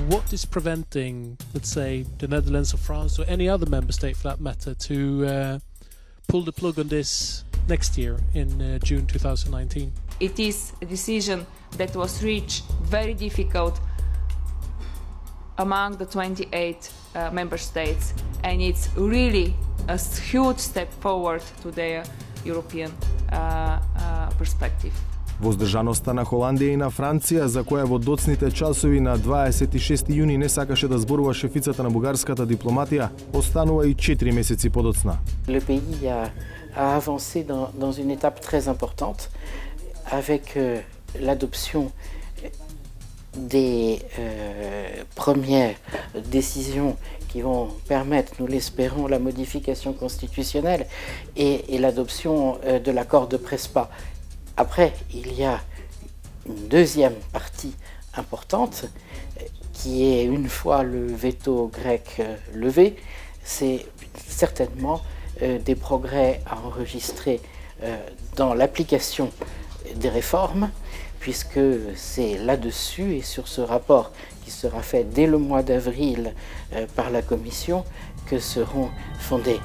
What is preventing, let's say, the Netherlands or France or any other member state for that matter to pull the plug on this next year in June 2019? It is a decision that was reached very difficult among the 28 member states, and it's really a huge step forward to their European perspective. Воздржаноста на Холандија и на Франција, за која во доцните часови на 26 јуни не сакаше да зборува шефицата на бугарската дипломатија, останува и 4 месеци подоцна. Le pays a avancé dans une étape très importante avec l'adoption des premières décisions qui vont permettre, nous l'espérons, la modification constitutionnelle et l'adoption de l'accord de Prespa. Après, il y a une deuxième partie importante qui est, une fois le veto grec levé, c'est certainement des progrès à enregistrer dans l'application des réformes, puisque c'est là-dessus et sur ce rapport qui sera fait dès le mois d'avril par la Commission que seront fondées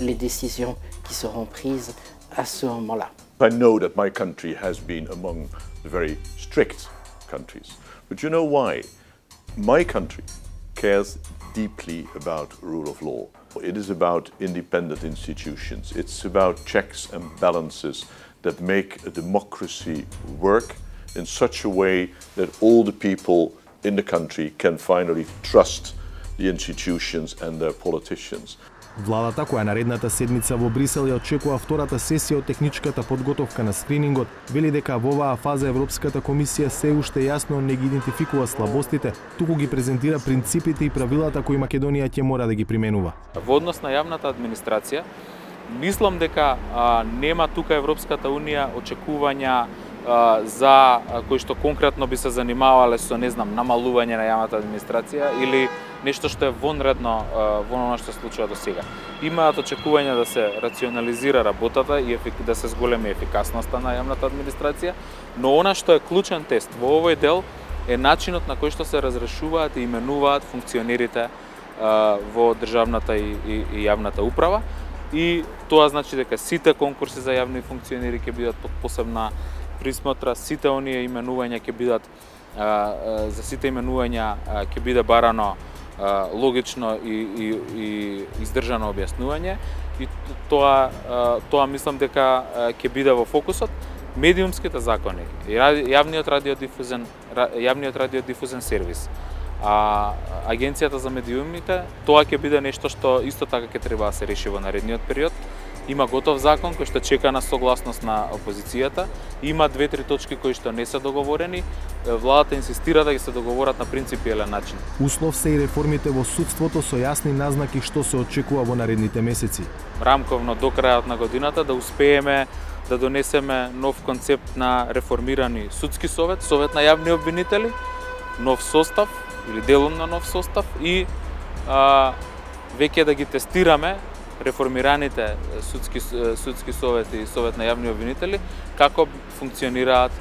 les décisions qui seront prises à ce moment-là. I know that my country has been among the very strict countries, but you know why? My country cares deeply about rule of law. It is about independent institutions. It's about checks and balances that make a democracy work in such a way that all the people in the country can finally trust the institutions and their politicians. Владата, која наредната седмица во Брисел ја очекува втората сесија од техничката подготовка на скринингот, вели дека во оваа фаза Европската комисија се уште јасно не ги идентификува слабостите, туку ги презентира принципите и правилата кои Македонија ќе мора да ги применува. Во однос на јавната администрација, мислам дека нема тука Европската унија очекувања за кои што конкретно би се занимавале со, не знам, намалување на јавната администрација или нешто што е вонредно во оно што се случува до сега. Имаат очекувања да се рационализира работата и да се зголеми ефикасноста на јавната администрација, но она што е клучен тест во овој дел е начинот на кој што се разрешуваат и именуваат функционерите во државната и јавната управа, и тоа значи дека сите конкурси за јавни функционери ќе бидат под посебна присмотра, сите оние именувања ќе бидат за сите именувања ќе биде барано логично и издржано објаснување, и тоа мислам дека ќе биде во фокусот. Медиумските закони, јавниот радиодифузен сервис, Агенцијата за медиумите, тоа ќе биде нешто што исто така ќе треба да се реши во наредниот период. Има готов закон кој што чека на согласност на опозицијата. Има 2-3 точки кои што не се договорени. Владата инсистира да ги се договорат на принципиелен начин. Услов се и реформите во судството со јасни назнаки што се очекува во наредните месеци. Рамковно до крајот на годината да успееме да донесеме нов концепт на реформирани судски совет, совет на јавни обвинители, нов состав или делом на нов состав и веќе да ги тестираме реформираните судски совети и совет на јавни обвинители како функционираат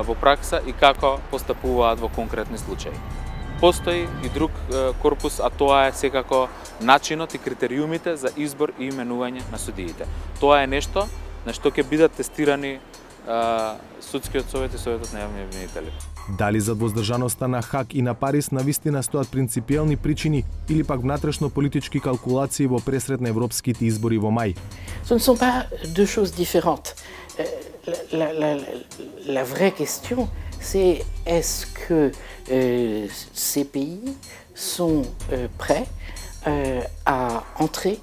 во пракса и како постапуваат во конкретни случаи. Постои и друг корпус, а тоа е секако начинот и критериумите за избор и именување на судиите. Тоа е нешто на што ќе бидат тестирани судскиот совет и советот на јавни обвинители. Дали за воздржаноста на Хаг и на Париз навистина стојат принципиелни причини или пак внатрешно политички калкулации во пресред на европските избори во мај? Ce ne sont pas deux choses différentes. La vraie question, c'est est-ce que ces pays sont prêts à entrer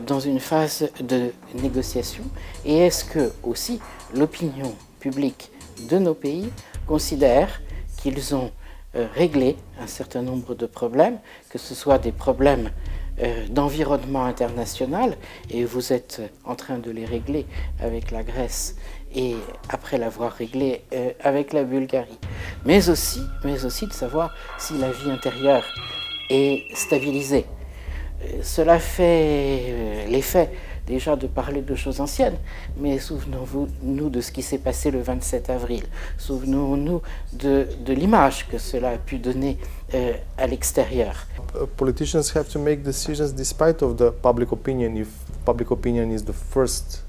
dans une phase de négociation, et est-ce que aussi l'opinion publique de nos pays considère qu'ils ont réglé un certain nombre de problèmes, que ce soit des problèmes d'environnement international, et vous êtes en train de les régler avec la Grèce et après l'avoir réglé avec la Bulgarie, mais aussi de savoir si la vie intérieure est stabilisée. Cela fait l'effet déjà de parler de choses anciennes, mais souvenons-nous de ce qui s'est passé le 27 avril. Souvenons-nous de l'image que cela a pu donner à l'extérieur. Politicians have to make decisions despite of the public opinion. If public opinion is the first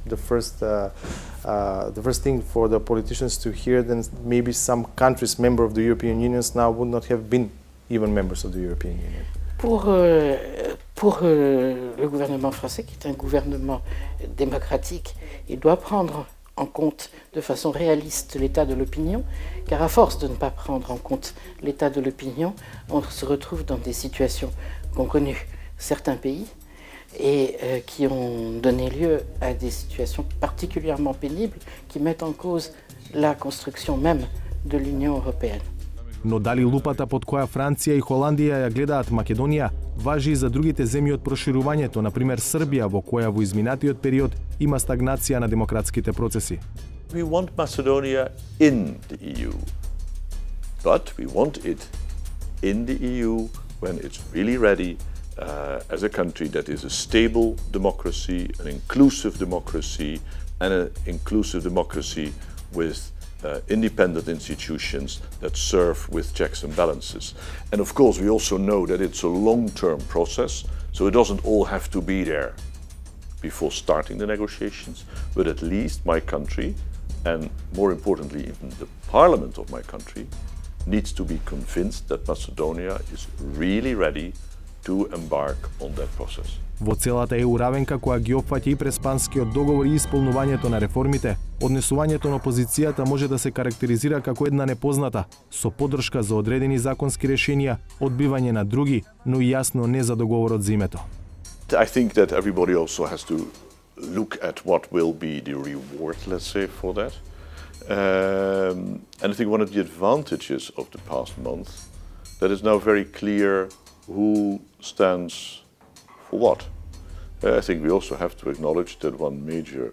thing for the politicians to hear, then maybe some countries, member of the European Union, now would not have been even members of the European Union. Pour le gouvernement français, qui est un gouvernement démocratique, il doit prendre en compte de façon réaliste l'état de l'opinion, car à force de ne pas prendre en compte l'état de l'opinion, on se retrouve dans des situations qu'ont connues certains pays et qui ont donné lieu à des situations particulièrement pénibles qui mettent en cause la construction même de l'Union européenne. Но дали лупата под која Франција и Холандија ја гледаат Македонија, важи и за другите земји од проширувањето, например Србија, во која во изминатиот период има стагнација на демократските процеси. We want Macedonia in the EU, but we want it in the EU when it's really ready as a country that is a stable democracy, an inclusive democracy, and an inclusive democracy with independent institutions that serve with checks and balances. And of course, we also know that it's a long-term process, so it doesn't all have to be there before starting the negotiations, but at least my country, and more importantly, even the parliament of my country, needs to be convinced that Macedonia is really ready to embark on that process. Во целата ЕУ равенка која ги опфаќа и Преспанскиот договор и исполнувањето на реформите, однесувањето на опозицијата може да се карактеризира како една непозната, со поддршка за одредени законски решенија, одбивање на други, но и јасно не за договорот за името. I think that everybody also has to look at what will be the reward, let's say, for that. And I think one of the advantages of the past month, that it's now very clear who stands for what. I think we also have to acknowledge that one major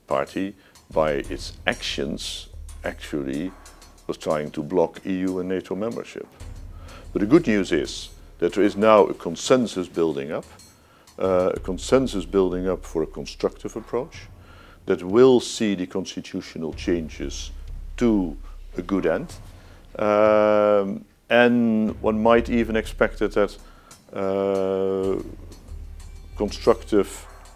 party, by its actions, actually was trying to block EU and NATO membership. But the good news is that there is now a consensus building up for a constructive approach that will see the constitutional changes to a good end. And one might even expect that constructive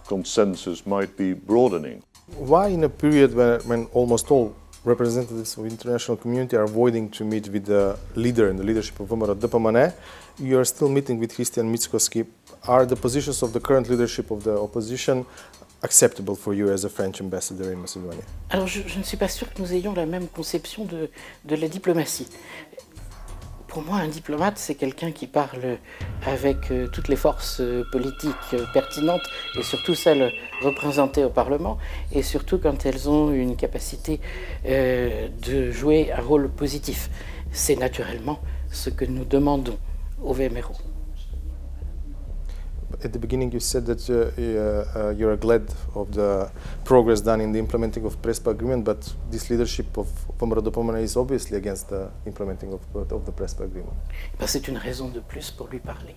consensus might be broadening. Why in a period when almost all representatives of the international community are avoiding to meet with the leader and the leadership of ВМРО-ДПМН, you are still meeting with Christian Mickoski? Are the positions of the current leadership of the opposition acceptable for you as a French ambassador in Macedonia? Alors je ne suis pas sûre que nous ayons la même conception de la diplomatie. Pour moi, un diplomate, c'est quelqu'un qui parle avec toutes les forces politiques pertinentes et surtout celles représentées au Parlement et surtout quand elles ont une capacité de jouer un rôle positif. C'est naturellement ce que nous demandons au VMRO. At the beginning you said that you're glad of the progress done in the implementing of Prespa agreement, but this leadership of ВМРО-ДПМН is obviously against the implementing of the Prespa agreement. C'est une raison de plus pour lui parler.